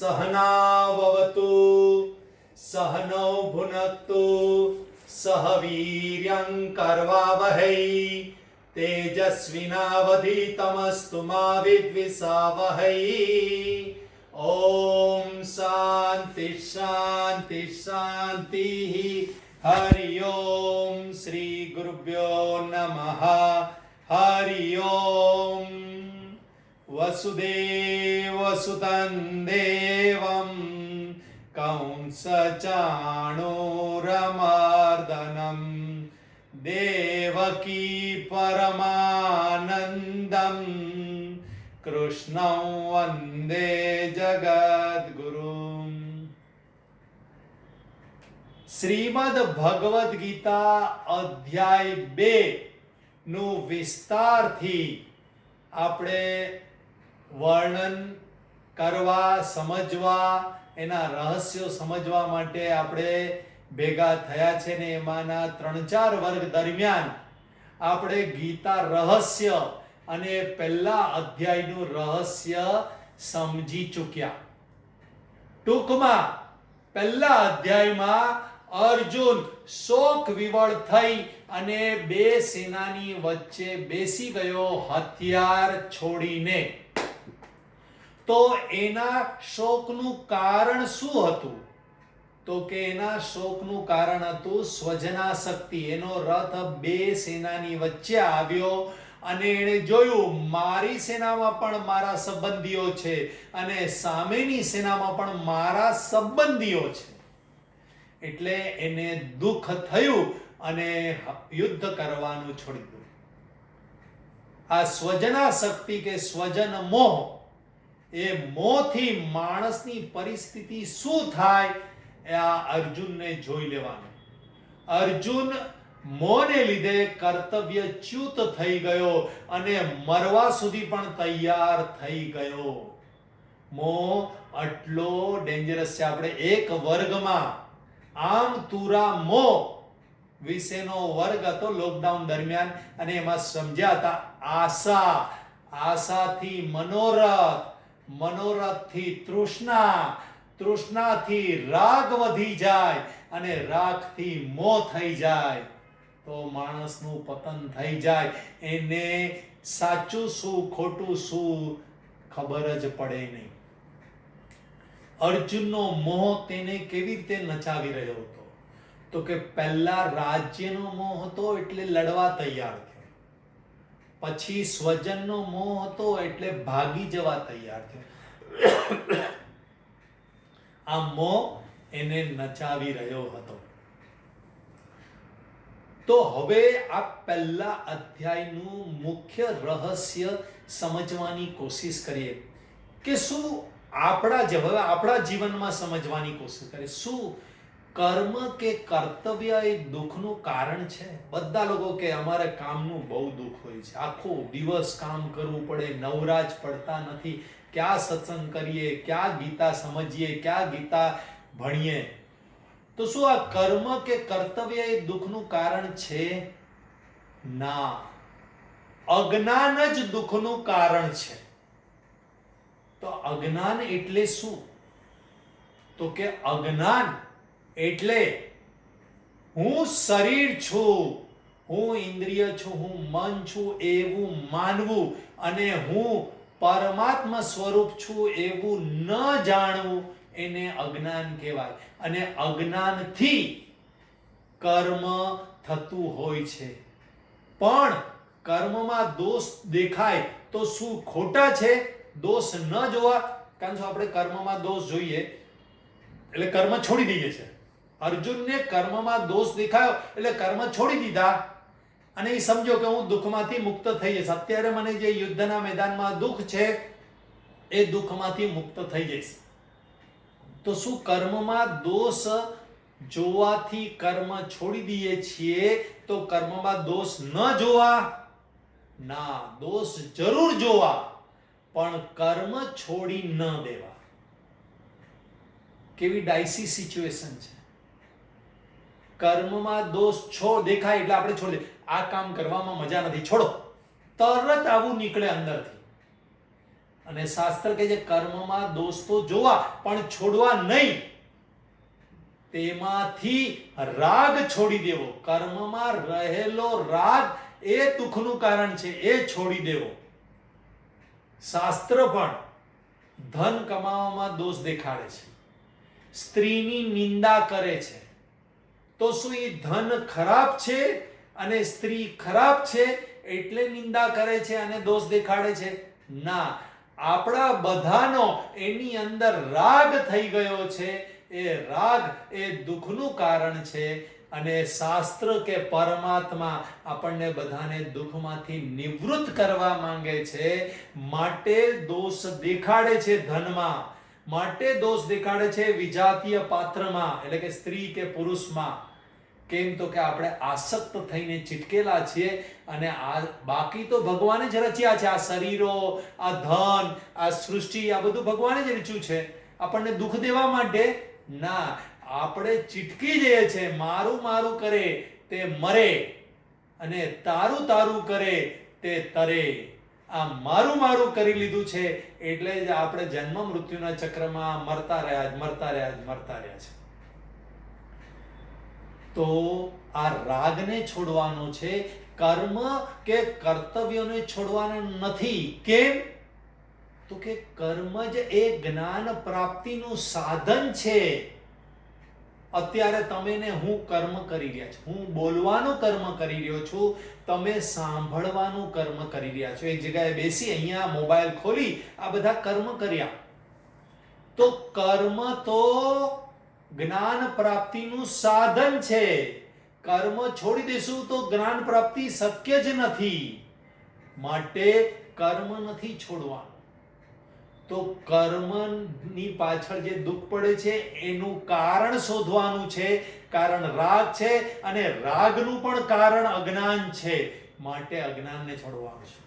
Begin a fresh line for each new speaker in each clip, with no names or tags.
सहनाववतु सहनौ भुनक्तु सह वीर्यं करवावहै तेजस्विनावधीतमस्तु मा विद्विषावहै। ओम शांति शांति शांति। हरि ओम श्री गुरुभ्यो नमः। हरि ओम। वसुदेवसुतं देवं कंसचाणूरमर्दनं देवकी परमानन्दं कृष्णं वन्दे जगद्गुरुं। શ્રીમદ ભગવદ્ ગીતા અધ્યાય 2 નું વિસ્તારથી આપણે વર્ણન કરવા, સમજવા, એના રહસ્યો સમજવા માટે આપણે ભેગા થયા છે ને એમાંના 3-4 વર્ગ દરમિયાન આપણે ગીતા રહસ્ય અને પહેલા અધ્યાયનું રહસ્ય સમજી ચૂક્યા. ટૂંકમાં પહેલા અધ્યાયમાં અર્જુન શોક વિવળ થઈ અને બે સેનાની વચ્ચે બેસી ગયો હથિયાર છોડીને. તો એના શોકનું કારણ શું હતું? તો કે એના શોકનું કારણ હતું સ્વજનાસક્તિ. એનો રથ બે સેનાની વચ્ચે આવ્યો અને એણે જોયું મારી સેનામાં પણ મારા સંબંધીઓ છે અને સામેની સેનામાં પણ મારા સંબંધીઓ છે. એટલે એને દુઃખ થયું અને યુદ્ધ કરવાનું છોડી દીધું. આ સ્વજનાસક્તિ કે સ્વજન મોહ, એ મોહથી માણસની પરિસ્થિતિ શું થાય એ આ અર્જુનને જોઈ લેવાનું. અર્જુન મોહને લીધે કર્તવ્યચ્યુત થઈ ગયો અને મરવા સુધી પણ તૈયાર થઈ ગયો. મોહ આટલો ડેન્જરસ છે. આપણે એક વર્ગમાં આમ તુરા મોહ વિશેનો વર્ગ હતો લોકડાઉન દરમિયાન અને એમાં સમજ્યા હતા આશા, આશાથી મનોરથ, મનોરથથી તૃષ્ણા, તૃષ્ણાથી રાગ વધી જાય અને રાગથી મોહ થઈ જાય તો માણસનું પતન થઈ જાય. એને સાચું શું ખોટું શું ખબર જ પડે નહીં. અર્જુનનો મોહ તેને કેવી રીતે નચાવી રહ્યો હતો? તો કે પહેલા રાજ્યનો મોહ હતો એટલે લડવા તૈયાર થયો. પછી સ્વજનનો મોહ હતો એટલે ભાગી જવા તૈયાર થયો. આ મોહ એને નચાવી રહ્યો હતો. તો હવે આ પહેલા અધ્યાયનું મુખ્ય રહસ્ય સમજવાની કોશિશ કરીએ કે શું આપણા જીવનમાં સમજવાની કોશિશ કરીએ. શું કર્મ કે કર્તવ્ય એ દુઃખનું કારણ છે? બધા લોકો કે અમારે કામનું બહુ દુઃખ હોય છે, આખો દિવસ કામ કરવું પડે, નવરાજ પડતા નથી, ક્યાં સત્સંગ કરીએ, ક્યાં ગીતા સમજીએ, ક્યાં ગીતા ભણીએ. તો શું આ કર્મ કે કર્તવ્ય એ દુઃખનું કારણ છે? ના, અજ્ઞાન જ દુઃખનું કારણ છે. તો અજ્ઞાન એટલે શું? તો કે અજ્ઞાન એટલે હું શરીર છું, હું ઇન્દ્રિય છું, હું મન છું એવું માનવું અને હું પરમાત્મા સ્વરૂપ છું એવું ન જાણવું, એને અજ્ઞાન કહેવાય. અને અજ્ઞાનથી કર્મ થતું હોય છે. પણ કર્મમાં દોષ દેખાય તો શું ખોટા છે દોષ ન જોવા? કારણ કે આપણે કર્મમાં દોષ જોઈએ એટલે કર્મ છોડી દઈએ છીએ. અર્જુનને કર્મમાં દોષ દેખાયો એટલે કર્મ છોડી દીધા અને એ સમજો કે હું દુઃખમાંથી મુક્ત થઈ જઈશ. અત્યારે મને જે યુદ્ધના મેદાનમાં દુઃખ છે એ દુઃખમાંથી મુક્ત થઈ જઈશ. તો શું કર્મમાં દોષ જોવાથી કર્મ છોડી દઈએ છીએ તો કર્મમાં દોષ ન જોવા? ના, દોષ જરૂર જોવા પણ કર્મ છોડી ન દેવા. કેવી ડાયસી સિચ્યુએશન છે. કર્મમાં દોષ દેખાય એટલે આપણે છોડી દે. આ કામ કરવામાં મજા નથી, છોડો, તરત આવું નીકળે અંદરથી. અને શાસ્ત્ર કહે છે કર્મમાં દોષ તો જોવા પણ છોડવા નહીં. તેમાંથી રાગ છોડી દેવો. કર્મમાં રહેલો રાગ એ દુઃખનું કારણ છે, એ છોડી દેવો. શાસ્ત્ર પણ ધન કમાવામાં દોષ દેખાડે છે, સ્ત્રીની નિંદા કરે છે. તો શું એ ધન ખરાબ છે અને સ્ત્રી ખરાબ છે એટલે નિંદા કરે છે અને દોષ દેખાડે છે? ના, આપણા બધાનો એની અંદર રાગ થઈ ગયો છે. એ રાગ એ દુઃખનું કારણ છે. અને શાસ્ત્ર કે પરમાત્મા આપણને બધાને દુઃખમાંથી નિવૃત્ત કરવા માંગે છે, માટે દોષ દેખાડે છે ધનમાં, માટે દોષ દેખાડે છે વિજાતીય પાત્રમાં, એટલે કે સ્ત્રી કે પુરુષમાં. કેમ તો કે આપણે આસક્ત થઈને ચીટકેલા છીએ, અને આ બાકી તો ભગવાને જ રચ્યા છે. આ શરીરો, આ ધન, આ સૃષ્ટિ, આ બધું ભગવાને જ રચ્યું છે આપણને દુઃખ દેવા માટે. ના, આપણે ચીટકી જઈએ છે. મારું મારું કરે તે મરે અને તારું તારું કરે તે તરે. આ મારું મારું કરી લીધું છે એટલે જ આપણે જન્મ મૃત્યુના ચક્રમાં મરતા રહ્યા છે. તો આ રાગને છોડવાનો છે, કર્મ કે કર્તવ્યોને છોડવાના નથી. કેમ? તો કે કર્મ જ એ જ્ઞાન પ્રાપ્તિનું સાધન છે. અત્યારે તમે ને હું કર્મ કરી રહ્યા છું, હું બોલવાનું કર્મ કરી રહ્યો છું, તમે સાંભળવાનું કર્મ કરી રહ્યા છો. એક જગ્યાએ બેસી અહીંયા મોબાઈલ ખોલી આ બધા કર્મ કર્યા. તો કર્મ તો જ્ઞાન પ્રાપ્તિનું સાધન છે. કર્મ છોડી દેશું તો જ્ઞાન પ્રાપ્તિ શક્ય જ નથી. માટે કર્મ નથી છોડવાનું. તો કર્મની પાછળ જે દુઃખ પડે છે એનું કારણ શોધવાનું છે. કારણ રાગ છે અને રાગનું પણ કારણ અજ્ઞાન છે, માટે અજ્ઞાનને છોડવાનું છે.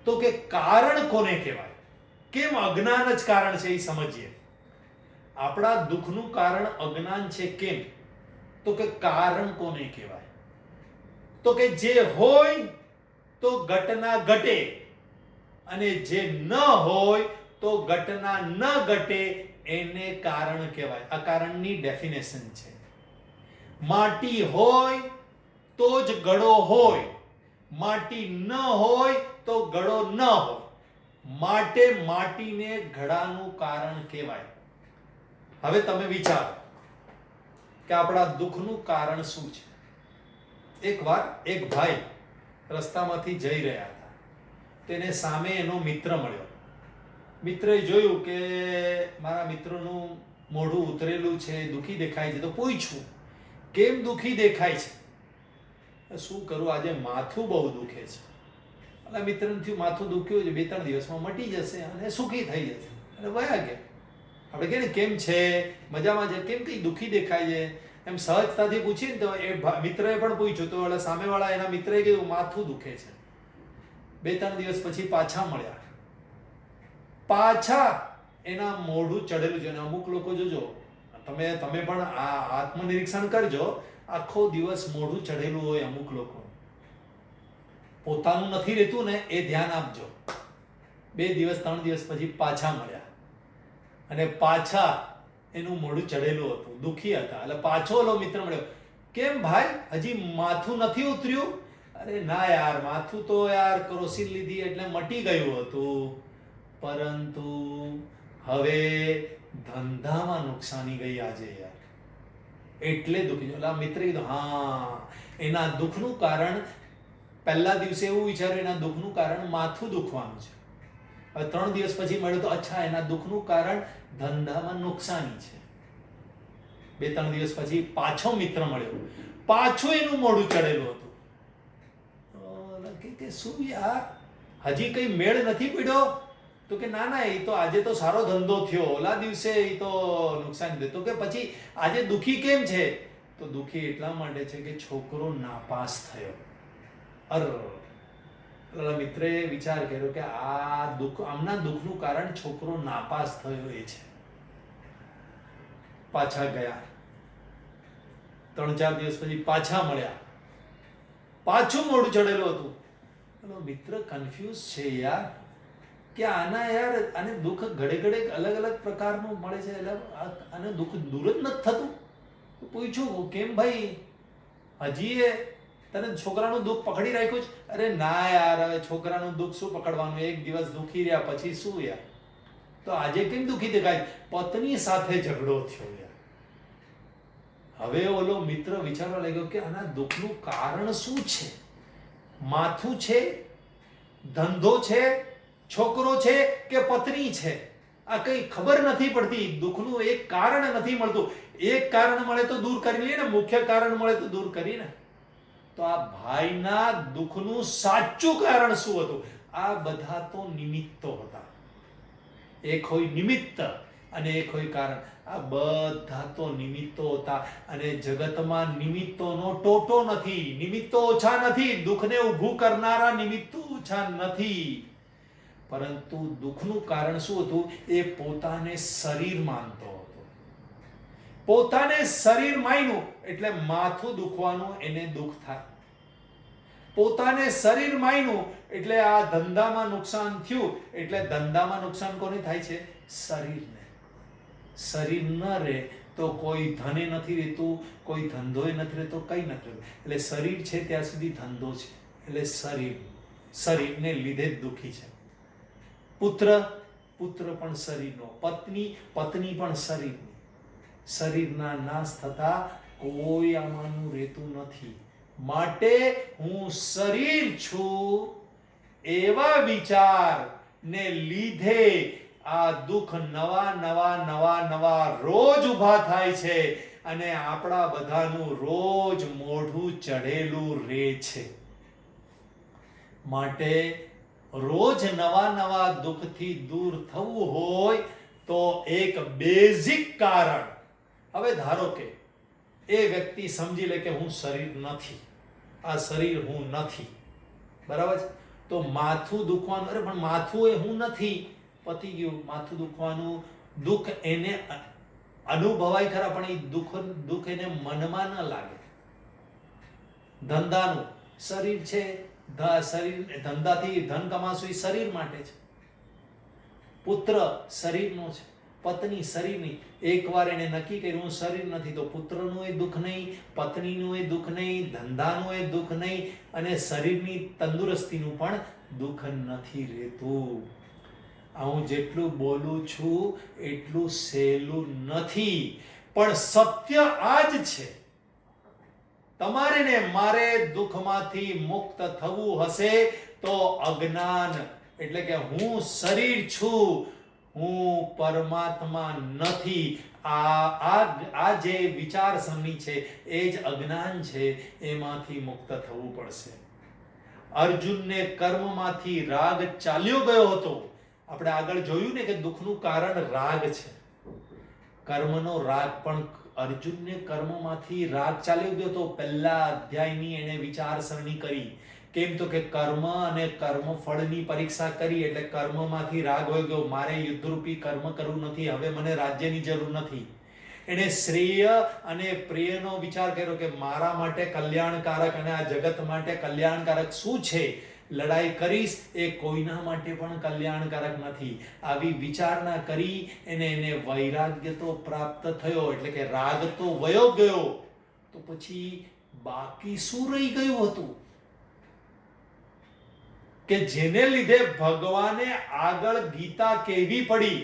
તો કે કારણ કોને કહેવાય? કેમ અજ્ઞાન જ કારણ છે એ સમજીએ. આપણા દુઃખનું કારણ અજ્ઞાન છે. કેમ? તો કે કારણ કોને કહેવાય? તો કે જે હોય તો ઘટના ઘટે, અને જે ન હોય તો ઘટના ન ઘટે, એને કારણ કહેવાય. આ કારણની ડેફિનેશન છે. માટી હોય તો જ ઘડો હોય, માટી ન હોય તો ઘડો ન હોય. માટે માટીને ઘડાનું કારણ કહેવાય. હવે તમે વિચારો કે આપણા દુઃખનું કારણ શું છે. એકવાર એક ભાઈ રસ્તામાંથી જઈ રહ્યા હતા, તેને સામે એનો મિત્ર મળ્યો. મિત્રએ જોયું કે મારા મિત્રનું મોઢું ઉતરેલું છે, દુઃખી દેખાય છે. તો પૂછ્યું, કેમ દુઃખી દેખાય છે? શું કરું, આજે માથું બહુ દુખે છે. એટલે મિત્રને થયું માથું દુખ્યું છે, 2-3 દિવસમાં મટી જશે અને સુખી થઈ જશે. અને વયા ગયા. આપણે કહીએ ને કેમ છે, મજામાં છે, કેમ કઈ દુઃખી દેખાય છે, એમ સહજતાથી પૂછીએ ને તો એ મિત્રએ પણ પૂછ્યું તો એટલે સામેવાળા એના મિત્રએ કીધું માથું દુખે છે. 2-3 દિવસ પછી પાછા મળ્યા. પાછા એના મોઢું ચડેલું છે. અને અમુક લોકો જોજો, તમે પણ આ આત્મનિરીક્ષણ કરજો, આખો દિવસ મોઢું ચડેલું હોય અમુક લોકો. પોતાનું નથી રહેતું ને, એ ધ્યાન આપજો. 2 દિવસ 3 દિવસ પછી પાછા મળ્યા અને પાછા એનું મોઢું ચડેલું હતું, દુઃખી હતા. એટલે પાછો ઓલો મિત્ર મળ્યો, કેમ ભાઈ, હજી માથું નથી ઉતર્યું? અરે ના યાર, માથું તો યાર ક્રોસીન લીધી એટલે મટી ગયું હતું, પરંતુ હવે ધંધામાં નુકસાની ગઈ આજે યાર, એટલે દુઃખી. એટલે મિત્રે કીધું હા, એના દુઃખનું કારણ, પહેલા દિવસે એવું વિચાર્યું એના દુઃખનું કારણ માથું દુખવાનું છે. હવે 3 દિવસ પછી મળ્યું તો અચ્છા, એના દુઃખનું કારણ ધંધામાં નુકસાની છે. 2-3 દિવસ પછી પાછો મિત્ર મળ્યો, પાછું એનું મોઢું ચડેલું હતું. કે શું યાર, હજી કઈ મેળ નથી પડ્યો? તો કે ના, એ તો આજે તો સારો ધંધો થયો, ઓલા દિવસે એ તો નુકસાન થયું. તો કે પછી આજે દુઃખી કેમ છે? તો દુઃખી એટલા માટે છે કે છોકરો નાપાસ થયો. મિત્રે વિચાર કર્યો કે આ દુઃખ, આમના દુઃખનું કારણ છોકરો નાપાસ થયો એ છે. પાછા ગયા. 3-4 દિવસ પછી પાછા મળ્યા, પાછું મોઢું ચડેલું હતું. મિત્ર કન્ફ્યુઝ છે યાર, કે આના યાર આને દુઃખ ઘડે ઘડે અલગ અલગ પ્રકારનું મળે છે, એટલે આને દુઃખ દૂર જ નથી થતું. તો પૂછ્યું કેમ ભાઈ, હજી એ તને છોકરાનું દુઃખ પકડી રાખ્યું છે? અરે ના યાર, હવે છોકરાનું દુઃખ શું પકડવાનું, એક દિવસ દુઃખી રહ્યા પછી શું યાર. તો આજે કેમ દુઃખી દેખાય? પત્ની સાથે ઝઘડો થયો યાર. હવે ઓલો મિત્ર વિચારવા લાગ્યો કે આના દુઃખનું કારણ શું છે? માથું છે, ધંધો છે, છોકરો છે કે પત્ની છે? આ કઈ ખબર નથી પડતી. દુઃખનું એક કારણ નથી મળતું. એક કારણ મળે તો દૂર કરી લઈએ ને, મુખ્ય કારણ મળે તો દૂર કરી ને. તો આ ભાઈના દુઃખનું સાચું કારણ શું હતું? આ બધા તો નિમિત્તો હતા. એક હોય નિમિત્ત અને એક હોય કારણ. આ બધા તો નિમિત્તો હતા. અને જગતમાં નિમિત્તોનો ટોટો નથી. નિમિત્તો ઓછા નથી. દુઃખને ઊભું કરનારા નિમિત્તો ઓછા નથી. પરંતુ દુઃખનું કારણ શું હતું? એ પોતાને શરીર માનતો હતો. પોતાને શરીર માન્યું એટલે માથું દુખવાનું એને દુઃખ થાય. પોતાને શરીર માન્યું એટલે આ ધંધામાં નુકસાન થયું. એટલે ધંધામાં નુકસાન કોને થાય છે? શરીરને. શરીર ન રહે તો કોઈ ધને નથી રહેતું, કોઈ ધંધોય નથી રહેતો, કઈ નથી રહેતું. એટલે શરીર છે ત્યાં સુધી ધંધો છે. એટલે શરીરને લીધે જ દુઃખી છે. પુત્ર પણ શરીરનો, પત્ની પણ શરીરની. શરીરના નાશ થતા કોઈ આમાંનું રહેતું નથી. માટે હું શરીર છું એવા વિચાર ને લીધે આ દુઃખ નવા રોજ ઊભા થાય છે. અને આપણા બધાનું રોજ મોઢું ચઢેલું રહે છે. માટે રોજ નવા દુઃખથી દૂર થવું હોય તો એક બેઝિક કારણ. હવે ધારો કે એ વ્યક્તિ સમજી લે કે હું શરીર નથી, આ શરીર હું નથી, બરાબર છે? તો માથું દુખવાનું, અરે પણ માથું એ હું નથી, પતી ગયું. માથું દુખવાનું દુઃખ એને અનુભવાય ખરા, પણ એ દુઃખ એને મનમાં ન લાગે. ધંધાનું શરીર છે, ધંધાથી ધન કમાશું એ શરીર માટે છે. પુત્ર શરીરનો છે, પત્ની શરીરની. એકવાર એને નક્કી કર્યું હું શરીર નથી, તો પુત્રનું એ દુઃખ નહીં, પત્નીનું એ દુઃખ નહીં, ધંધાનું એ દુઃખ નહીં, અને શરીરની તંદુરસ્તીનું પણ દુઃખ નથી રહેતું. હું જેટલું બોલું છું એટલું સહેલું નથી, પણ સત્ય આ જ છે. તમારે ને મારે દુઃખમાંથી મુક્ત થવું હશે તો અજ્ઞાન એટલે કે હું શરીર છું, હું પરમાત્મા નથી, આ જે વિચારસરણી છે એ જ અજ્ઞાન છે, એમાંથી મુક્ત થવું પડશે. અર્જુનને કર્મમાંથી રાગ ચાલ્યો ગયો હતો. આપણે આગળ જોયું ને કે દુઃખનું કારણ રાગ છે, કર્મનો રાગ. પણ અર્જુનને કર્મમાંથી રાગ ચાલ્યો ગયો તો પહેલા અધ્યાયની એને વિચારસરણી કરી. કેમ તો કે કર્મ અને કર્મફળની પરીક્ષા કરી એટલે કર્મમાંથી રાગ હોય ગયો. મારે યુદ્ધરૂપી કર્મ કરવું નથી, હવે મને રાજ્યની જરૂર નથી. એને શ્રેય અને પ્રિયનો વિચાર કર્યો કે મારા માટે કલ્યાણકારક અને આ જગત માટે કલ્યાણકારક શું છે, લડાઈ કરીશ એ કોઈના માટે પણ કલ્યાણકારક નથી. આવી વિચારણા કરી એને વૈરાગ્ય તો પ્રાપ્ત થયો, એટલે કે રાગ તો વયો ગયો. તો પછી બાકી શું રહી ગયું હતું કે જેને લીધે ભગવાને આગળ ગીતા કહેવી પડી?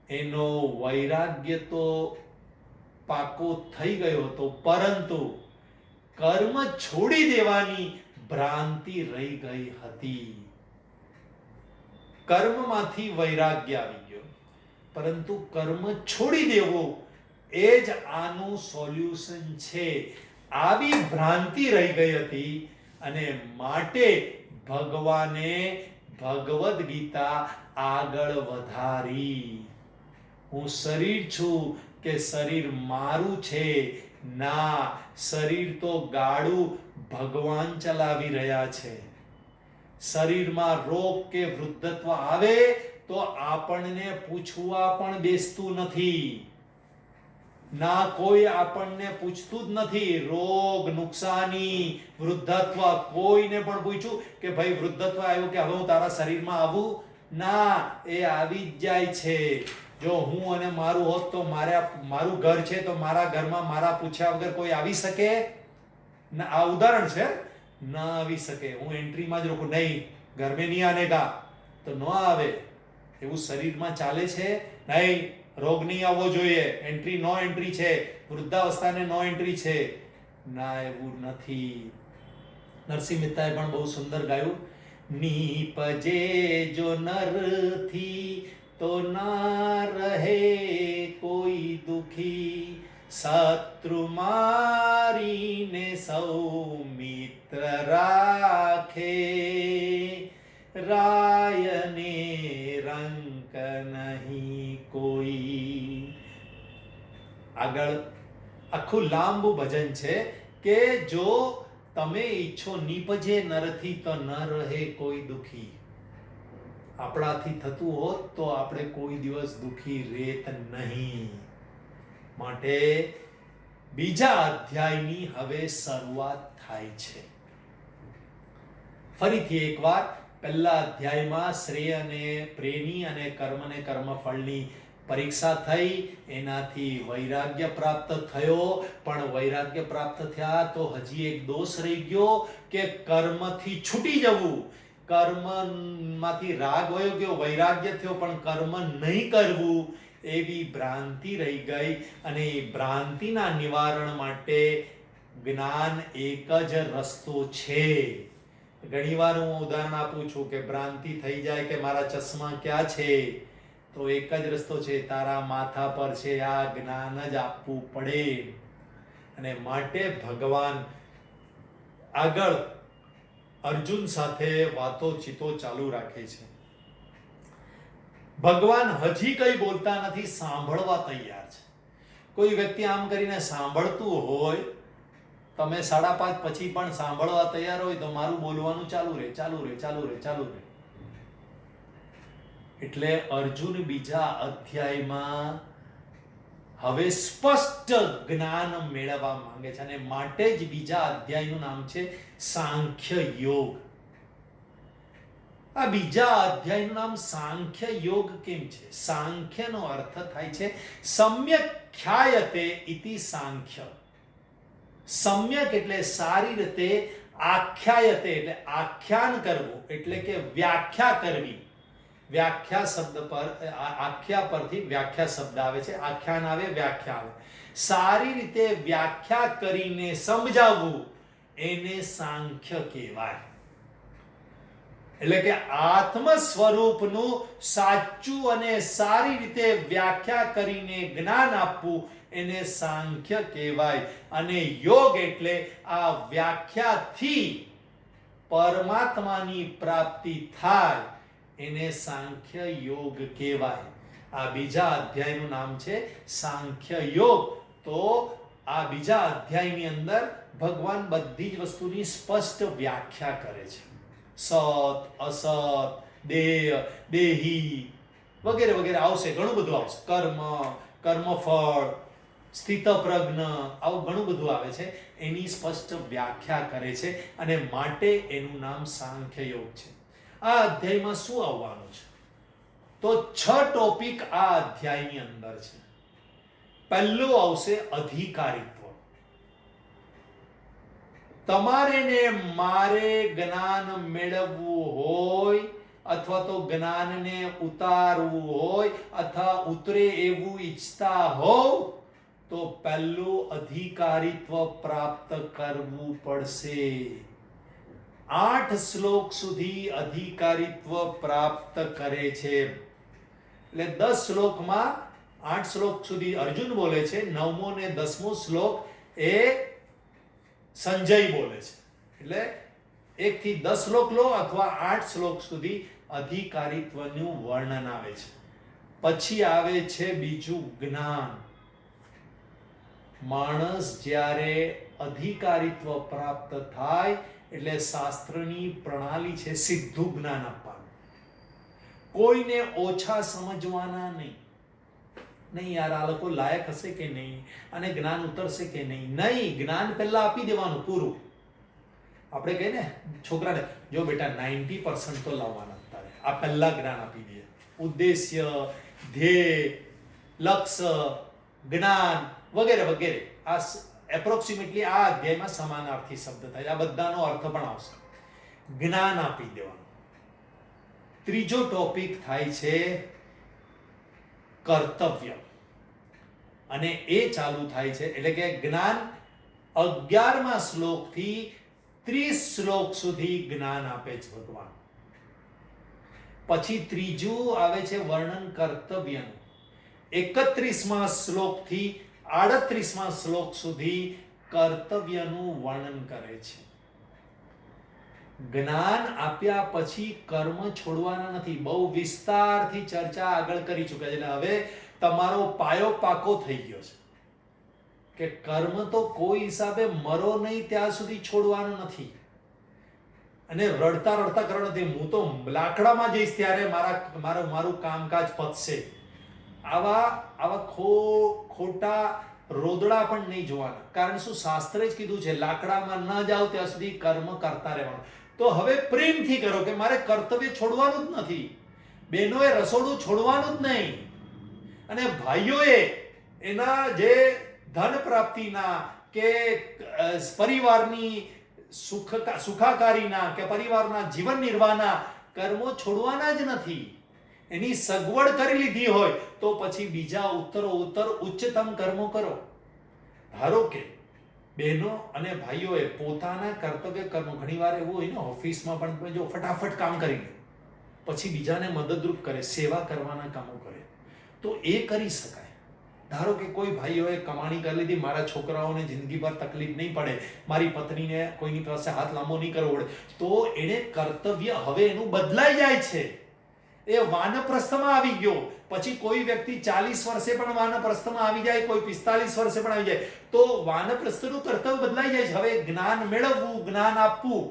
એનો વૈરાગ્ય તો પાકો થઈ ગયો હતો, પરંતુ કર્મ છોડી દેવાની ભ્રાંતિ રહી ગઈ હતી. કર્મમાંથી વૈરાગ્ય આવી ગયો, પરંતુ કર્મ છોડી દેવું એ જ આનું સોલ્યુશન છે. આવી ભ્રાંતિ રહી ગઈ હતી અને માટે ભગવાને ભગવદ ગીતા આગળ વધારી. હું શરીર છું કે શરીર મારું છે? ના, શરીર તો ગાડું ભગવાન ચલાવી રહ્યા છે. શરીરમાં રોગ કે વૃદ્ધત્વ આવે તો આપણને પૂછવા પણ બેસતું નથી. ના કોઈ આપણને પૂછતું જ નથી. રોગ, નુકસાની, વૃદ્ધત્વ, કોઈને પણ પૂછ્યું કે ભાઈ વૃદ્ધત્વ આવ્યું કે હવે હું તારા શરીરમાં આવું? ના, એ આવી જ જાય છે. જો હું અને મારું હોત તો મારું ઘર છે તો મારા ઘરમાં મારા પૂછ્યા વગર કોઈ આવી શકે? ના, આ ઉદાહરણ છે, ના આવી શકે. હું એન્ટ્રીમાં જ રોકું, નહીં ઘર મેં નહીં આને કા, તો ન આવે. એવું શરીરમાં ચાલે છે? નહીં, રોગ નહીં આવવો જોઈએ, એન્ટ્રી નો એન્ટ્રી છે, વૃદ્ધાવસ્થાને નો એન્ટ્રી છે. ના, એવું નથી. નરસિંહ મહેતાએ પણ બહુ સુંદર ગાયું, નીપજે જો નરથી તો ના રહે કોઈ દુખી, શત્રુ મારીને સૌ મિત્ર રાખે, રાયને રંક નહીં કોઈ. આગળ આખું લાંબુ ભજન છે કે જો તમે ઈચ્છો નીપજે નરથી તો ન રહે કોઈ દુખી. આપણાથી થતું હોત તો આપણે કોઈ દિવસ દુખી રહેત નહીં. માટે બીજા અધ્યાયની હવે શરૂઆત થાય છે. ફરીથી એકવાર પહેલા અધ્યાયમાં શ્રેય અને પ્રેમી અને કર્મને કર્મફળની પરીક્ષા થઈ, એનાથી વૈરાગ્ય પ્રાપ્ત થયો. પણ વૈરાગ્ય પ્રાપ્ત થયા તો હજી એક દોષ રહી ગયો કે કર્મથી છૂટી જવું. કર્મમાંથી રાગ વયો ગયો, વૈરાગ્ય થયો, પણ કર્મ નહીં કરવું એવી ભ્રાંતિ રહી ગઈ. અને એ ભ્રાંતિના નિવારણ માટે જ્ઞાન એક જ રસ્તો છે. ઘણીવાર હું ઉદાહરણ આપું છું કે ભ્રાંતિ થઈ જાય કે મારા ચશ્મા ક્યાં છે, તો એક જ રસ્તો છે, તારા માથા પર છે. આ જ્ઞાન જ આપવું પડે. અને માટે ભગવાન આગળ અર્જુન સાથે વાતો ચીતો ચાલુ રાખે છે. ભગવાન હજી કઈ બોલતા નથી, સાંભળવા તૈયાર છે. કોઈ વ્યક્તિ આમ કરીને સાંભળતું હોય, તમે 5:30 પછી પણ સાંભળવા તૈયાર હોય તો મારું બોલવાનું ચાલુ રહે. એટલે અર્જુન બીજા અધ્યાયમાં હવે સ્પષ્ટ જ્ઞાન મેળવવા માંગે છે, અને માટે જ બીજા અધ્યાયનું નામ છે સાંખ્ય યોગ. આ બીજા અધ્યાયનું નામ સાંખ્ય યોગ કેમ છે? સાંખ્યનો અર્થ થાય છે સમ્યક ખ્યાયતે ઇતિ સાંખ્ય. સમ્યક એટલે સારી રીતે, આખ્યાયતે એટલે આખ્યાન કરવું, એટલે કે વ્યાખ્યા કરવી. વ્યાખ્યા શબ્દ પર, આખ્યા પરથી વ્યાખ્યા શબ્દ આવે છે. આખ્યાન આવે, વ્યાખ્યા આવે. સારી રીતે વ્યાખ્યા કરીને સમજાવવું એને સાંખ્ય કહેવાય. એટલે કે આત્મ સ્વરૂપનું સાચું અને સારી રીતે વ્યાખ્યા કરીને જ્ઞાન આપવું એને સાંખ્ય કહેવાય. અને યોગ એટલે આ વ્યાખ્યાથી પરમાત્માની પ્રાપ્તિ થાય એને સાંખ્ય યોગ કહેવાય. આ બીજા અધ્યાયનું નામ છે સાંખ્ય યોગ. તો આ બીજા અધ્યાયની અંદર ભગવાન બધી જ વસ્તુની સ્પષ્ટ વ્યાખ્યા કરે છે. સત, અસત, દેહ, દેહી વગેરે વગેરે આવશે, ઘણું બધું આવશે. કર્મ, કર્મફળ, સ્થિતપ્રજ્ઞ, આવું ઘણું બધું આવે છે. એની સ્પષ્ટ વ્યાખ્યા કરે છે, અને માટે એનું નામ સાંખ્ય યોગ છે. આ અધ્યાયમાં શું આવવાનું છે? તો 6 ટોપિક આ અધ્યાયની અંદર છે. પહેલું આવશે અધિકારીત્વ. તમારે ને મારે જ્ઞાન મેળવવું હોય, અથવા તો જ્ઞાનને ઉતારવું હોય, અથવા ઉતરે એવું ઈચ્છતા હોવ, તો પહેલું અધિકારીત્વ પ્રાપ્ત કરવું પડશે. 8 શ્લોક સુધી અધિકારીત્વ પ્રાપ્ત કરે છે. એટલે 10 શ્લોકમાં 8 શ્લોક સુધી અર્જુન બોલે છે, 9મો ને 10મો શ્લોક એ સંજય બોલે છે. એટલે 1 થી 10 શ્લોક લો અથવા 8 શ્લોક સુધી અધિકારીત્વનું વર્ણન આવે છે. પછી આવે છે બીજું જ્ઞાન. માણસ જ્યારે અધિકારીત્વ પ્રાપ્ત થાય એટલે શાસ્ત્રની પ્રણાલી છે સીધું જ્ઞાન આપવાનું. કોઈને ઓછા સમજવાના નહીં, નહીં યાર આ લોકો લાયક હશે કે નહીં, અને જ્ઞાન ઉતરશે કે નહીં. નહીં, જ્ઞાન પહેલા આપી દેવાનું પૂરું. આપણે કહીએ ને છોકરાને, જો બેટા 90% તો લાવવાના તારે, આ પહેલા જ્ઞાન આપી દઈએ. ઉદ્દેશ્ય, ધ્યેય, લક્ષ્ય, જ્ઞાન વગેરે વગેરે. આ એપ્રોક્સિમેટલી આ અધ્યાયમાં સમાનાર્થી શબ્દ થાય, આ બધાનો અર્થ પણ આવશે. જ્ઞાન આપી દેવાનું. ત્રીજો ટોપિક થાય છે કર્તવ્ય, અને એ ચાલુ થાય છે એટલે કે જ્ઞાન 11મા શ્લોકથી 30 શ્લોક સુધી જ્ઞાન આપે છે ભગવાન. પછી ત્રીજું આવે છે વર્ણન કર્તવ્યનું. 31મા શ્લોકથી 38મા શ્લોક સુધી કર્તવ્યનું વર્ણન કરે છે. જ્ઞાન આપ્યા પછી કર્મ છોડવાના નથી. બહુ વિસ્તારથી ચર્ચા આગળ કરી ચૂક્યા છે, એટલે હવે તમારો પાયો પાકો થઈ ગયો છે કે કર્મ તો કોઈ હિસાબે મરો નહીં ત્યાં સુધી છોડવાનું નથી. અને રડતા રડતા કરવાનું નથી, હું તો લાકડામાં જઈશ ત્યારે મારું કામકાજ પતશે. આવા ખોટા રોદડા પણ નહીં જોવાના. કારણ શું? શાસ્ત્રે જ કીધું છે લાકડામાં ન જાઓ ત્યાં સુધી કર્મ કરતા રહેવાનું. તો હવે પ્રેમથી કરો કે મારે કર્તવ્ય છોડવાનું જ નથી. બહેનોએ રસોડું છોડવાનું જ નહીં, અને ભાઈઓએ એના જે ધન પ્રાપ્તિના કે પરિવારની સુખાકારીના કે પરિવારના જીવન નિર્વાહના કર્મો છોડવાના જ નથી. એની સગવડ કરી લીધી હોય તો પછી બીજા ઉત્તર ઉચ્ચતમ કર્મો કરો. ધારો કે બહેનો અને ભાઈઓએ પોતાના કર્તવ્ય કર્મો, ઘણીવાર એવું હોય ને ઓફિસમાં પણ જો ફટાફટ કામ કરી લે, પછી બીજાને મદદરૂપ કરે, સેવા કરવાના કામો કરે, તો એ કરી શકાય. ધારો કે કોઈ ભાઈઓએ કમાણી કરી લીધી, મારા છોકરાઓને જિંદગીભર તકલીફ નહીં પડે, મારી પત્નીને કોઈની પાસે હાથ લાંબો નહીં કરવો પડે, તો એને કર્તવ્ય હવે એનું બદલાઈ જાય છે. એ વાનપ્રસ્થમાં આવી ગયો. પછી કોઈ વ્યક્તિ 40 વર્ષે પણ વાનપ્રસ્થમાં આવી જાય, કોઈ 45 વર્ષે પણ આવી જાય, તો વાનપ્રસ્થનું કર્તવ્ય બદલાઈ જાય છે. હવે જ્ઞાન મેળવવું, જ્ઞાન આપવું,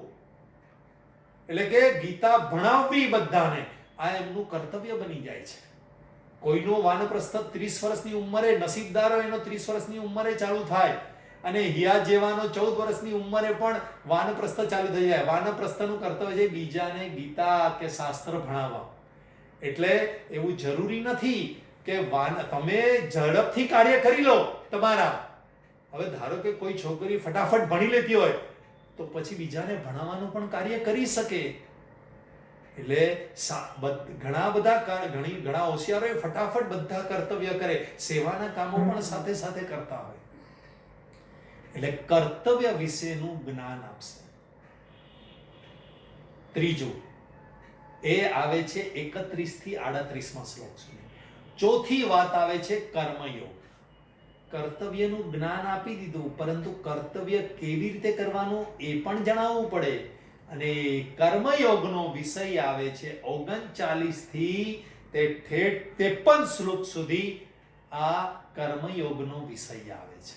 એટલે કે ગીતા ભણાવવી બધાને, આ એમનું કર્તવ્ય બની જાય છે. કોઈનો વાનપ્રસ્થ 30 વર્ષની ઉંમરે, નસીબદારો એનો 30 વર્ષની ઉંમરે ચાલુ થાય, અને હિયા જેવાનો 14 વર્ષની ઉંમરે પણ વાનપ્રસ્થ ચાલુ થઈ જાય. વાનપ્રસ્થનું કર્તવ્ય છે બીજાને ગીતા કે શાસ્ત્ર ભણાવવા. એટલે એવું જરૂરી નથી કે તમે ઝડપથી કાર્ય કરી લો તમારા. હવે ધારો કે કોઈ છોકરી ફટાફટ ભણી લેતી હોય તો પછી બીજાને ભણાવવાનું પણ કાર્ય કરી શકે. એટલે ઘણા હોશિયારો ફટાફટ બધા કર્તવ્ય કરે, સેવાના કામો પણ સાથે સાથે કરતા હોય. એટલે કર્તવ્ય વિશેનું જ્ઞાન આપશે. ત્રીજું એ આવે છે 31 થી 38મા શ્લોક સુધી. ચોથી વાત આવે છે કર્મયોગ. કર્તવ્યનું જ્ઞાન આપી દીધું, પરંતુ કર્તવ્ય કેવી રીતે કરવાનું એ પણ જણાવવું પડે. અને કર્મયોગનો વિષય આવે છે 39 થી 53 શ્લોક સુધી. આ કર્મયોગનો વિષય આવે છે.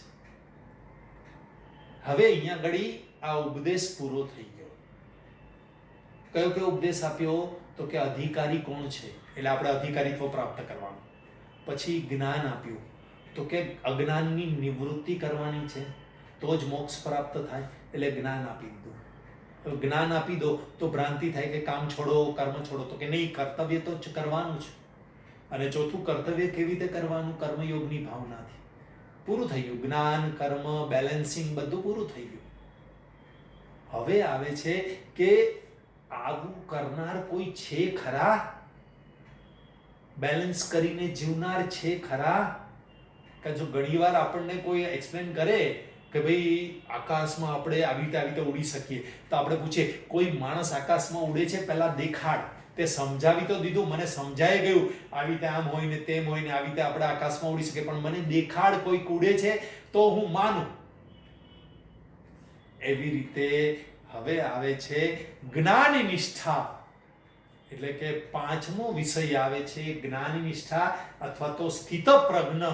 હવે અહીંયા ઘડી આ ઉપદેશ પૂરો થઈ ગયો. કયો કયો ઉપદેશ આપ્યો? તો કે અધિકારી કોણ છે, એટલે આપણે અધિકારીત્વ પ્રાપ્ત કરવાનું. પછી જ્ઞાન આપ્યું, તો કે અજ્ઞાનની નિવૃત્તિ કરવાની છે તો જ મોક્ષ પ્રાપ્ત થાય, એટલે જ્ઞાન આપી દીધું. તો જ્ઞાન આપી દો તો ભ્રાંતિ થાય કે કામ છોડો, કર્મ છોડો, તો કે નહીં, કર્તવ્ય તો કરવાનું છે. અને ચોથું, કર્તવ્ય કેવી રીતે કરવાનું? કર્મયોગની ભાવનાથી. પૂરું થઈ ગયું. જ્ઞાન, કર્મ, બેલેન્સિંગ બધું પૂરું થઈ ગયું. હવે આવે છે કે આવું કરનાર કોઈ છે ખરા? બેલેન્સ કરીને જીવનાર છે ખરા? કે જો ઘણીવાર આપણને કોઈ એક્સપ્લેન કરે કે ભાઈ આકાશમાં આપણે આવી રીતે ઉડી શકીએ, તો આપણે પૂછીએ કોઈ માણસ આકાશમાં ઉડે છે, પહેલા દેખાડ. તે સમજાવી તો દીધું, મને સમજાઈ ગયું આવી રીતે આમ હોય ને તેમ હોય ને આવી રીતે આપણે આકાશમાં ઉડી શકીએ, પણ મને દેખાડ કોઈ ઉડે છે તો હું માનું. એવી રીતે હવે આવે છે જ્ઞાન નિષ્ઠા. એટલે કે 5મો વિષય આવે છે જ્ઞાન નિષ્ઠા અથવા તો સ્થિત પ્રજ્ઞ.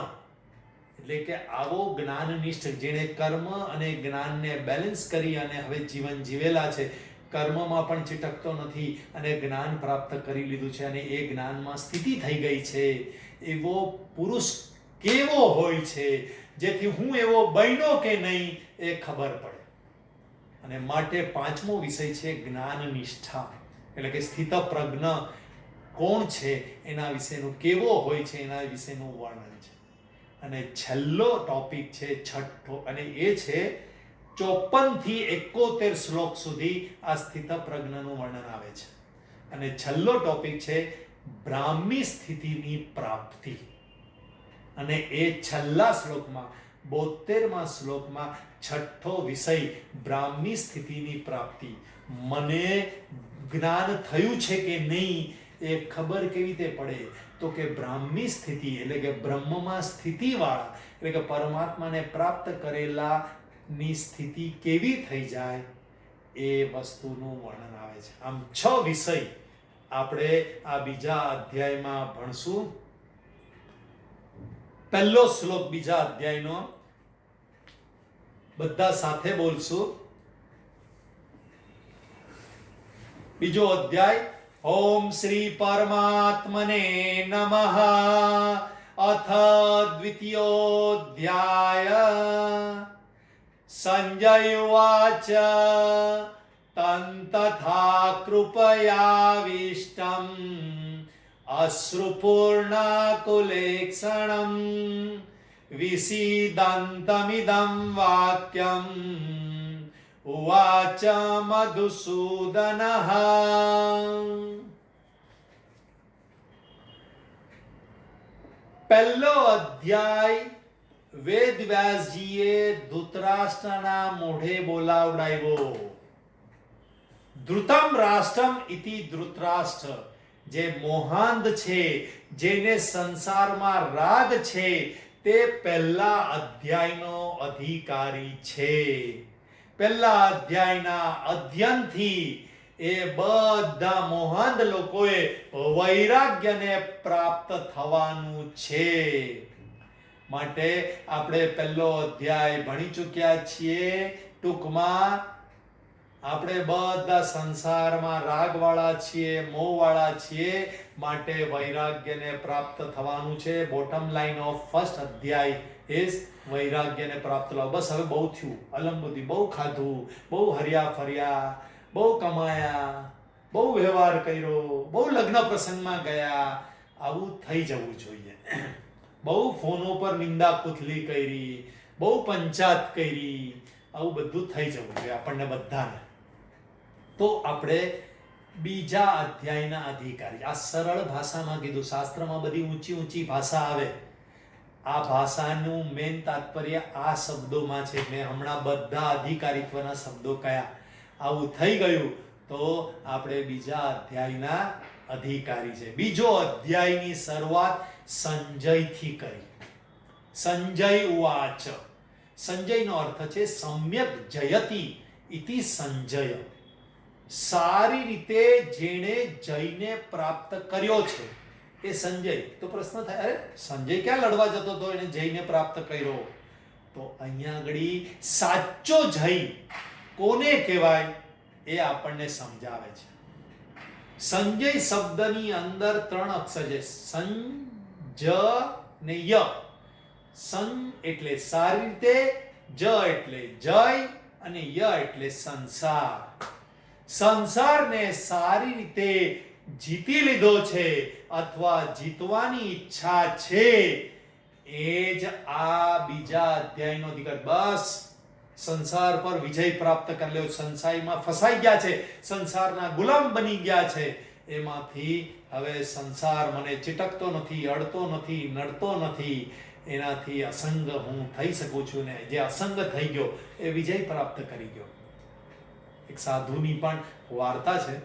એટલે કે આવો જ્ઞાનનિષ્ઠ જેણે કર્મ અને જ્ઞાનને બેલેન્સ કરી અને હવે જીવન જીવેલા છે, કર્મમાં પણ ચીટકતો નથી અને જ્ઞાન પ્રાપ્ત કરી લીધું છે અને એ જ્ઞાનમાં સ્થિતિ થઈ ગઈ છે, એવો પુરુષ કેવો હોય છે, જેથી હું એવો બન્યો કે નહીં એ ખબર પડે. અને માટે પાંચમો વિષય છે જ્ઞાન નિષ્ઠા, એટલે કે સ્થિતપ્રજ્ઞ કોણ છે એના વિશેનું, કેવો હોય છે એના વિશેનું વર્ણન છે. અને છેલ્લો ટોપિક છે છઠ્ઠો, અને એ છે 54 થી 71 શ્લોક સુધી આ સ્થિતપ્રજ્ઞનું વર્ણન આવે છે. અને છેલ્લો ટોપિક છે બ્રાહ્મી સ્થિતિની પ્રાપ્તિ. અને એ છેલ્લા શ્લોકમાં 72મા શ્લોકમાં છઠ્ઠો વિષય બ્રાહ્મી સ્થિતિની પ્રાપ્તિ. મને જ્ઞાન થયું છે કે નહીં એ ખબર કેવી રીતે પડે? તો કે બ્રાહ્મી સ્થિતિ એટલે કે બ્રહ્મમાં સ્થિતિવાળા, એટલે કે પરમાત્માને પ્રાપ્ત કરેલા ની સ્થિતિ કેવી થઈ જાય એ વસ્તુનું વર્ણન આવે છે. આમ 6 વિષય આપણે આ બીજા અધ્યાયમાં ભણશું. પહેલો શ્લોક બીજા અધ્યાયનો બધા સાથે બોલશું. બીજો અધ્યાય. ઓમ શ્રી પરમાત્મને નમઃ. અથ દ્વિતીયોધ્યાય. સંજય ઉવાચ તંતથા કૃપયાવિષ્ટમ અશ્રુપૂર્ણાકુલેક્ષણમ વિસીદन्तમિદં વાક્યમ ઉવાચ મધુસૂદનઃ. પહેલો અધ્યાય વેદવ્યાસજીએ ધૃતરાષ્ટ્રના મોઢે બોલાવડાવ્યો. ધૃતમ રાષ્ટ્રમ ઇતિ ધૃતરાષ્ટ્ર, જે મોહાંધ છે, જેને સંસારમાં રાગ છે, તે પહેલા અધ્યાયનો અધિકારી છે. પહેલા અધ્યાયના અધ્યયનથી એ બધા મોહાંધ લોકોએ વૈરાગ્યને પ્રાપ્ત થવાનું છે. માટે આપણે પહેલો અધ્યાય ભણી ચૂક્યા છીએ. ટૂંકમાં આપણે બધા સંસારમાં રાગવાળા છીએ, મોહવાળા છીએ, માટે વૈરાગ્યને પ્રાપ્ત થવાનું છે. બોટમ લાઈન ઓફ ફર્સ્ટ અધ્યાય ઇઝ વૈરાગ્યને પ્રાપ્ત થવા. બસ હવે બહુ થયું, અલંબુદી બહુ ખાધું, બહુ હર્યા ફર્યા, બહુ કમાયા, બહુ વ્યવહાર કર્યો, બહુ લગ્ન પ્રસંગમાં ગયા, આવું થઈ જવું જોઈએ. બહુ ફોનો પર નિંદા કુથલી કરી, બહુ પંચાયત કરી, આવું બધું થઈ જવું જોઈએ આપણને બધાને. તો આપણે બીજા અધ્યાયના અધિકારી. આ સરળ ભાષામાં કીધું. શાસ્ત્રમાં બધી ઊંચી ઊંચી ભાષા આવે. આ ભાષાનું મેન તાત્પર્ય આ શબ્દોમાં છે. મેં હમણાં બધા અધિકારીત્વના શબ્દો કયા. આવું થઈ ગયું તો આપણે બીજા અધ્યાયના અધિકારી છે. બીજો અધ્યાયની શરૂઆત સંજયથી કરી. સંજય ઉવાચ. સંજયનો અર્થ છે સમ્યક જયતિ ઇતિ સંજય. સારી રીતે જેણે જયને પ્રાપ્ત કર્યો છે એ સંજય. તો પ્રશ્ન થાય, અરે સંજય ક્યાં લડવા જતો હતો, એને જયને પ્રાપ્ત કર્યો? તો અહીંયા આગળ સાચો જય કોને કહેવાય એ આપણને સમજાવે છે. સંજય શબ્દની અંદર 3 અક્ષર છે, સં, જ ને ય. સં એટલે સારી રીતે, જ એટલે જય, અને ય એટલે સંસાર. સંસારને સારી રીતે જીતી લીધો છે અથવા જીતવાની ઈચ્છા છે, એ જ આ બીજા અધ્યાયનો અધિકાર. બસ સંસાર પર વિજય પ્રાપ્ત કરી લ્યો. સંસારમાં ફસાઈ ગયા છે, સંસારના ગુલામ બની ગયા છે. એમાંથી હવે સંસાર મને ચીટકતો નથી, અડતો નથી, નડતો નથી. એનાથી અસંગ હું થઈ શકું છું. ને જે અસંગ થઈ ગયો એ વિજય પ્રાપ્ત કરી ગયો. એક સાધુની પણ વાર્તા છે.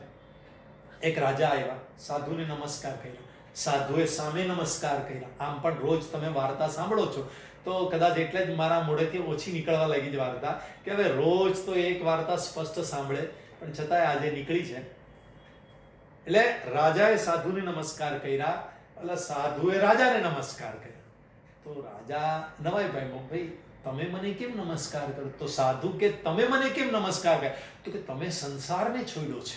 એક રાજા આવ્યા, સાધુને નમસ્કાર કર્યા. સાધુએ સામે નમસ્કાર કર્યા. આમ પણ રોજ તમે વાર્તા સાંભળો છો તો કદાચ એટલે જ મારા મોઢેથી ઓછી નીકળવા લાગી જ વાર્તા, કે હવે રોજ તો એક વાર્તા સ્પષ્ટ સાંભળે, પણ છતાંય આજે નીકળી છે. એટલે રાજાએ સાધુને નમસ્કાર કર્યા, એટલે સાધુએ રાજાને નમસ્કાર કર્યા. તો રાજા નવાઈ પામ્યો, ભાઈ તમે મને કેમ નમસ્કાર કરો? તો સાધુ કે તમે મને કેમ નમસ્કાર કર્યા? તો કે તમે સંસારને છોડ્યો છે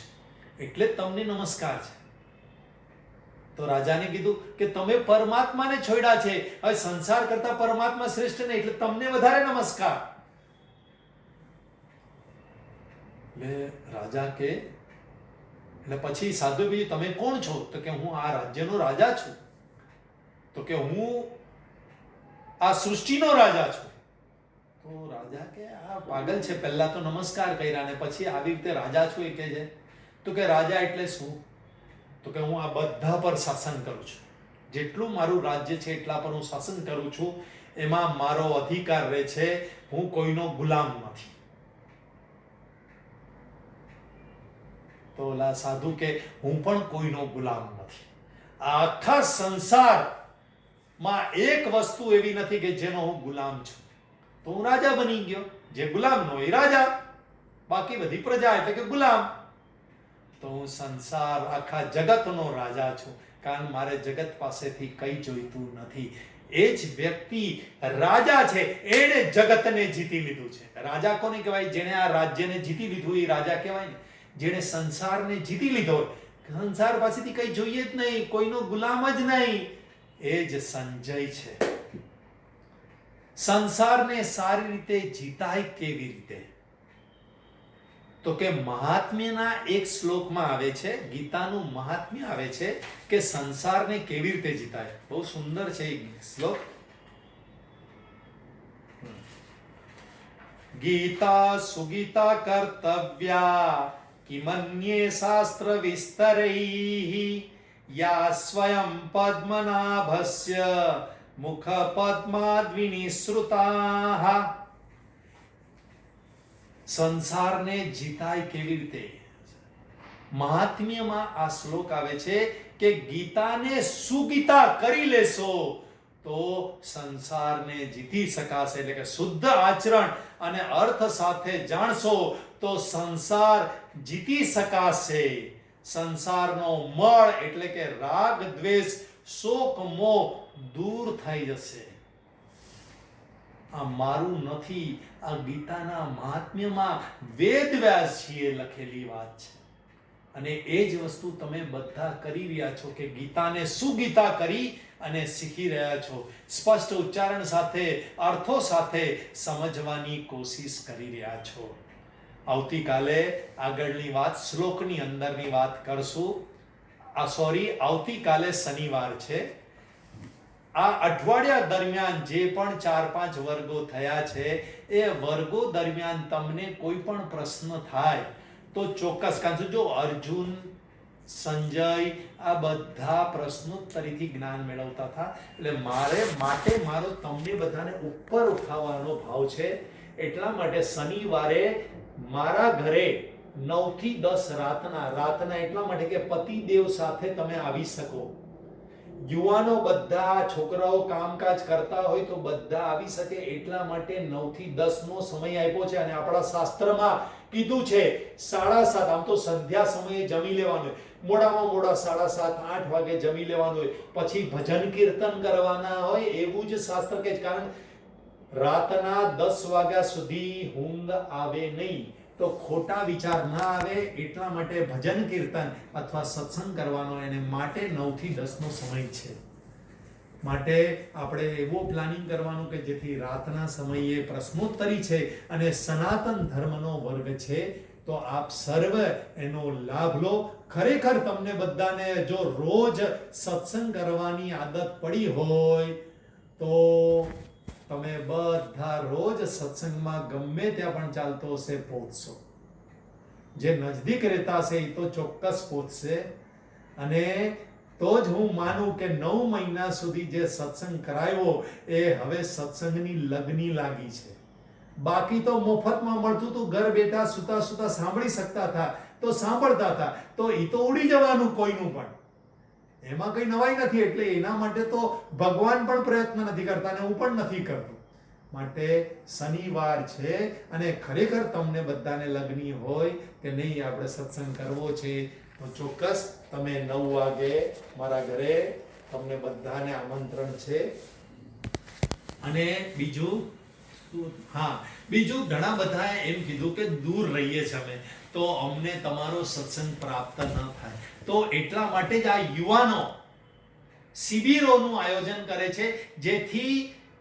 એટલે જ તમને નમસ્કાર છે. તો રાજાને કીધું કે તમે પરમાત્માને છોડ્યા છે, હવે સંસાર કરતા પરમાત્મા શ્રેષ્ઠ નહીં, એટલે તમને વધારે નમસ્કાર. એટલે રાજા કે, એટલે પછી સાધુ બીજું, તમે કોણ છો? તો કે હું આ રાજ્યનો રાજા છું. તો કે હું આ સૃષ્ટિનો રાજા છું. તો રાજા કે આ પાગલ છે, પહેલા તો નમસ્કાર કર્યા ને પછી આવી રીતે રાજા છું એ કે છે. તો કે રાજા એટલે શું? તો કે હું આ બધા પર શાસન કરું છું, જેટલું મારું રાજ્ય છે એટલા પર હું શાસન કરું છું, એમાં મારો અધિકાર રહે છે, હું કોઈનો ગુલામ નથી. તો ઓલા સાધુ કે હું પણ કોઈનો ગુલામ નથી. આ આખા સંસારમાં એક વસ્તુ એવી નથી કે જેનો હું ગુલામ છું. તો હું રાજા બની ગયો. જે ગુલામ નો એ રાજા, બાકી બધી પ્રજા એટલે કે ગુલામ. તો હું સંસાર આખા જગતનો રાજા છું, કારણ મારે જગત પાસેથી કંઈ જોઈતું નથી. એ જ વ્યક્તિ રાજા છે, એણે જગતને જીતી લીધું છે. રાજા કોને કહેવાય? જેણે આ રાજ્યને જીતી લીધું એ રાજા કહેવાય ને. જેણે સંસારને જીતી લીધો, સંસાર પાસેથી કંઈ જોઈએ જ નહીં, કોઈનો ગુલામ જ નહીં, એ જ સંજય છે. સંસારને સારી રીતે જીતાય કેવી રીતે? તો કે મહાત્મ્યના એક શ્લોકમાં આવે છે, ગીતાનું મહાત્મ્ય આવે છે કે સંસારને કેવી રીતે જીતાય. બહુ સુંદર છે એ શ્લોક. ગીતા સુગીતા કર્તવ્યા કિમન્યે શાસ્ત્ર વિસ્તરૈઃ યા સ્વયં પદ્મનાભસ્ય મુખ પદ્માદ વિનિસૃતાઃ. સંસારને જીતાય કેવી રીતે? મહાત્મ્યમાં આ શ્લોક આવે છે કે ગીતાને સુગીતા કરી લેશો તો સંસારને જીતી શકાશે. એટલે કે શુદ્ધ આચરણ અને અર્થ સાથે જાણશો તો સંસાર જીતી શકાશે. સંસારનો મળ એટલે કે રાગ દ્વેષ શોક મોહ દૂર થઈ જશે. આ મારું નથી, આ ગીતાના મહાત્મ્યમાં વેદવ્યાસજીએ લખેલી વાત છે. અને એ જ વસ્તુ તમે બધા કરી રહ્યા છો કે ગીતાને સુગીતા કરી અને શીખી રહ્યા છો. સ્પષ્ટ ઉચ્ચારણ સાથે, અર્થો સાથે સમજવાની કોશિશ કરી રહ્યા છો. આવતીકાલે આગળની વાત, શ્લોકની અંદરની વાત કરશું. આવતીકાલે શનિવાર છે. આ અઠવાડિયા દરમિયાન જે પણ 4-5 વર્ગો થયા છે, એ વર્ગો દરમિયાન તમને કોઈ પણ પ્રશ્ન થાય તો ચોક્કસ, કારણ જો અર્જુન, સંજય આ બધા પ્રશ્નોત્તરીથી જ્ઞાન મેળવતા હતા, એટલે માટે મારો તમને બધાને ઉપર ઉઠાવવાનો ભાવ છે. એટલા માટે શનિવારે મારા ઘરે 9 થી 10 રાતના એટલા માટે કે પતિદેવ સાથે તમે આવી શકો. યુવાનો બધા, છોકરાઓ કામકાજ કરતા હોય તો બધા આવી શકે, એટલા માટે 9 થી 10 નો સમય આપ્યો છે. અને આપણા શાસ્ત્રમાં કીધું છે 7:30, આમ તો સંધ્યા સમયે જમી લેવાનું હોય, મોડામાં મોડા 7:30 8 વાગે જમી લેવાનું હોય, પછી ભજન કીર્તન કરવાના હોય, એવું જ શાસ્ત્ર કહે છે. કારણ રાતના 10 વાગ્યા સુધી ઊંઘ આવે નહીં તો ખોટા વિચાર ના આવે, એટલા માટે ભજન કીર્તન અથવા સત્સંગ કરવાનો, એને માટે 9 થી 10 નો સમય છે. માટે આપણે એવો પ્લાનિંગ કરવાનું કે જેથી રાતના સમયે પ્રશ્નોત્તરી છે અને સનાતન ધર્મનો વર્ગ છે, તો આપ સર્વ એનો લાભ લો. ખરેખર તમને બધાને જો રોજ સત્સંગ કરવાની આદત પડી હોય તો તમે બધા રોજ સત્સંગમાં ગમે ત્યાં પણ ચાલતો હશે પહોંચશો. જે નજદીક રહેતા હશે એ તો ચોક્કસ પહોંચશે. અને તો જ હું માનું કે 9 મહિના સુધી જે સત્સંગ કરાયો એ હવે સત્સંગની લગની લાગી છે. બાકી તો મફતમાં મળતું હતું, ઘર બેઠા સુતા સાંભળી શકતા હતા તો સાંભળતા હતા, તો એ તો ઉડી જવાનું કોઈનું પણ, એમાં કઈ નવાઈ નથી. એટલે એના માટે તો ભગવાન પણ પ્રયત્ન નથી કરતા અને હું પણ નથી કરતો. માટે શનિવાર છે અને ખરેખર તમને બધાને લગની હોય કે નહીં આપણે સત્સંગ કરવો છે, તો ચોક્કસ તમે 9 વાગે મારા ઘરે, તમને બધાને આમંત્રણ છે. અને બીજું ઘણા બધાએ એમ કીધું કે દૂર રહીએ છીએ અમે, તો અમને તમારો સત્સંગ પ્રાપ્ત ન થાય, તો એટલા માટે જ આ યુવાનો શિબિરોનું આયોજન કરે છે, જેથી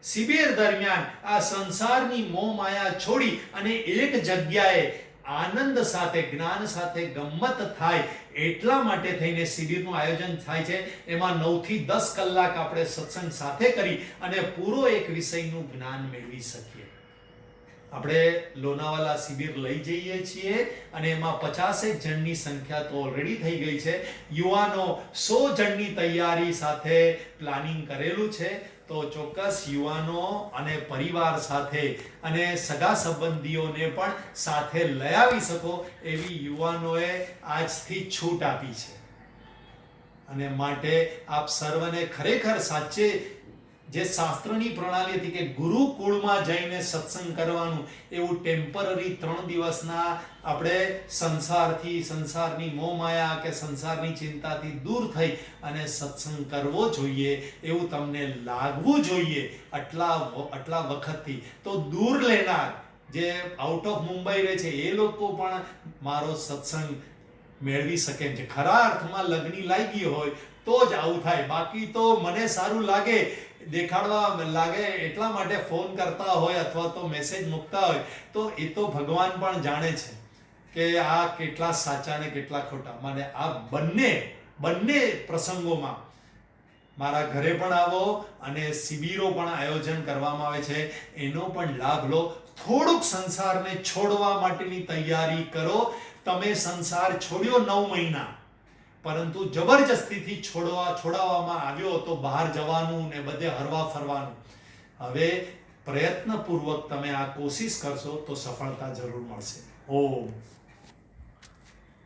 શિબિર દરમિયાન આ સંસારની મોહ માયા છોડી અને એક જગ્યાએ આનંદ સાથે, જ્ઞાન સાથે ગમ્મત થાય એટલા માટે થઈને શિબિરનું આયોજન થાય છે. એમાં 9 થી 10 કલાક આપણે સત્સંગ સાથે કરી અને પૂરો એક વિષયનું જ્ઞાન મેળવી શકીએ. આપણે લોનાવાલા શિબિર લઈ જઈએ છીએ અને એમાં 50 જણની સંખ્યા તો ઓલરેડી થઈ ગઈ છે. યુવાનો 100 જણની તૈયારી સાથે પ્લાનિંગ કરેલું છે. તો ચોક્કસ યુવાનો અને પરિવાર સાથે અને સગા સંબંધીઓને પણ સાથે લઈ આવી શકો એવી યુવાનોએ આજથી છૂટ આપી છે. અને માટે આપ સર્વને ખરેખર સાચે જે શાસ્ત્રની પ્રણાલી હતી કે ગુરુકુળમાં જઈને સત્સંગ કરવાનું, એવું ટેમ્પરરી 3 દિવસના આપણે સંસારથી, સંસારની મોહમાયા કે સંસારની ચિંતાથી દૂર થઈ અને સત્સંગ કરવો જોઈએ એવું તમને લાગવું જોઈએ આટલા વખતથી. તો દૂર લેનાર જે આઉટ ઓફ મુંબઈ રહે છે એ લોકો પણ મારો સત્સંગ મેળવી શકે એમ છે. ખરા અર્થમાં લગ્ની લાગી હોય તો જ આવું થાય. બાકી તો મને સારું લાગે, દેખાડવા લાગે એટલા માટે ફોન કરતા હોય અથવા તો મેસેજ મૂકતા હોય, તો એ તો ભગવાન પણ જાણે છે કે આ કેટલા સાચા ને કેટલા ખોટા. મને આ બંને પ્રસંગોમાં મારા ઘરે પણ આવો અને શિબિરો પણ આયોજન કરવામાં આવે છે, એનો પણ લાભ લો. થોડુંક સંસારને છોડવા માટેની તૈયારી કરો. તમે સંસાર છોડ્યો 9 મહિના, પરંતુ જબરજસ્તીથી છોડાવવામાં આવ્યો તો બહાર જવાનું ને બધે હરવા ફરવાનું. હવે પ્રયત્નપૂર્વક તમે આ કોશિશ કરશો તો સફળતા જરૂર મળશે. ઓમ.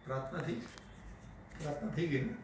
પ્રાર્થના થઈ ગઈ ને?